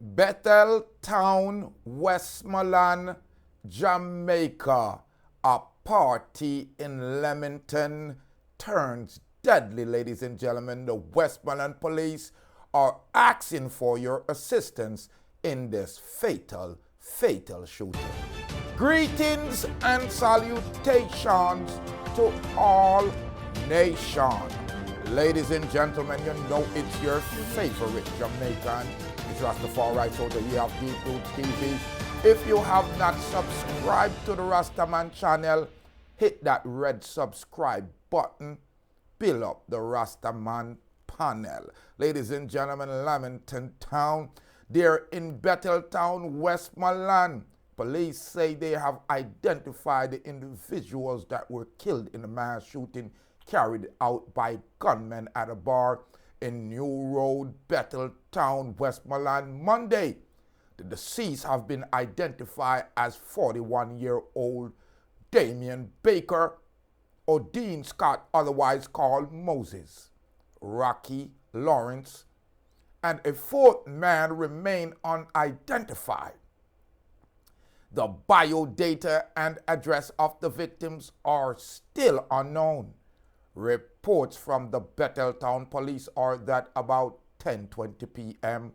Bethel Town, Westmoreland, Jamaica. A party in Leamington turns deadly, ladies and gentlemen. The Westmoreland police are asking for your assistance in this fatal shooting. Greetings and salutations to all nations. Ladies and gentlemen, you know it's your favorite Jamaican. It's Rastafari, so that you have Bethel TV. If you have not subscribed to the Rastaman channel, hit that red subscribe button. Build up the Rastaman panel. Ladies and gentlemen, Leamington Town, they're in Bethel Town, Westmoreland. Police say they have identified the individuals that were killed in the mass shooting carried out by gunmen at a bar in New Road, Bethel Town, Westmoreland Monday. The deceased have been identified as 41-year-old Damian Baker, or Dean Scott, otherwise called Moses, Rocky Lawrence, and a fourth man remain unidentified. The biodata and address of the victims are still unknown. Reports from the Bethel Town police are that about 10:20 p.m.,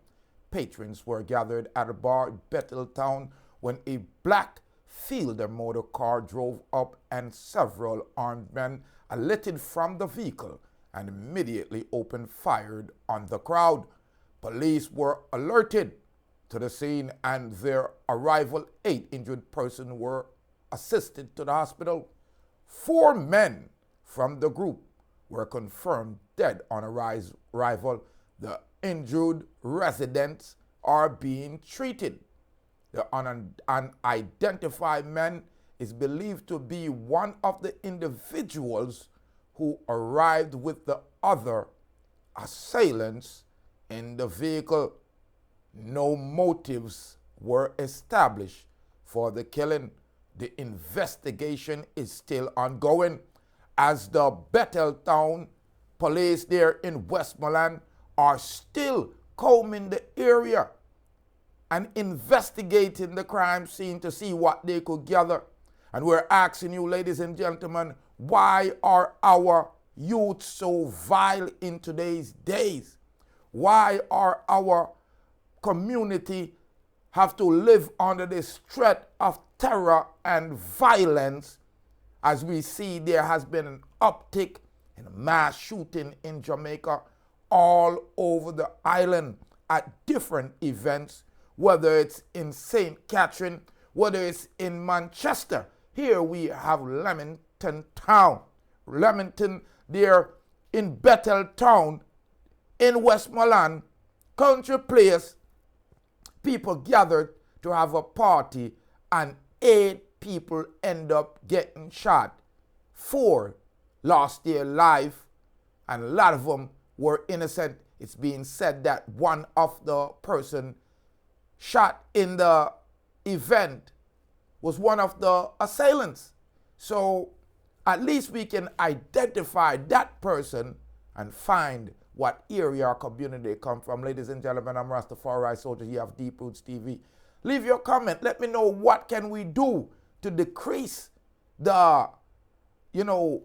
patrons were gathered at a bar in Bethel Town when a black Fielder motor car drove up and several armed men alighted from the vehicle and immediately opened fire on the crowd. Police were alerted to the scene, and their arrival, 8 injured persons were assisted to the hospital. 4 men from the group were confirmed dead on arrival. The injured residents are being treated. The unidentified man is believed to be one of the individuals who arrived with the other assailants in the vehicle. No motives were established for the killing. The investigation is still ongoing as the Bethel Town police there in Westmoreland are still combing the area and investigating the crime scene to see what they could gather. And we're asking you, ladies and gentlemen, why are our youth so vile in today's days? Why are our community have to live under this threat of terror and violence, as we see there has been an uptick in mass shooting in Jamaica all over the island at different events, whether it's in St. Catherine, whether it's in Manchester. Here we have Leamington Town. Leamington, there in Bethel Town, in Westmoreland, country place. People gathered to have a party and 8 people end up getting shot. 4 lost their life and a lot of them were innocent. It's being said that one of the person shot in the event was one of the assailants. So at least we can identify that person and find what area or community they come from. Ladies and gentlemen, I'm Rastafari Soldier. You have Deep Roots TV. Leave your comment. Let me know what can we do to decrease the,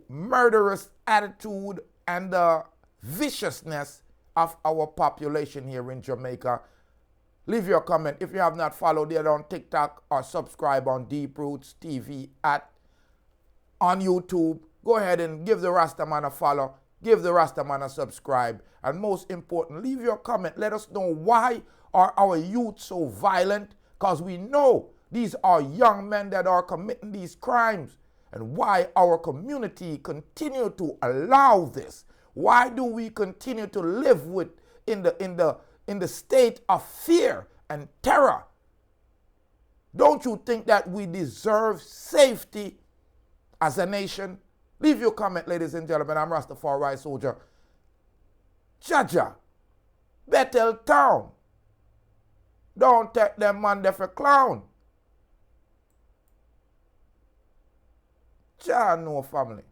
murderous attitude and the viciousness of our population here in Jamaica. Leave your comment. If you have not followed it on TikTok or subscribe on Deep Roots TV on YouTube, go ahead and give the Rastaman a follow. Give the Rastaman a subscribe. And most important, leave your comment. Let us know why are our youth so violent, because we know these are young men that are committing these crimes. And why our community continue to allow this. Why do we continue to live in the state of fear and terror? Don't you think that we deserve safety as a nation? Leave your comment, ladies and gentlemen. I'm Rastafari Soldier. Jaja, Bethel Town. Don't take them man there for clown. Jah no family.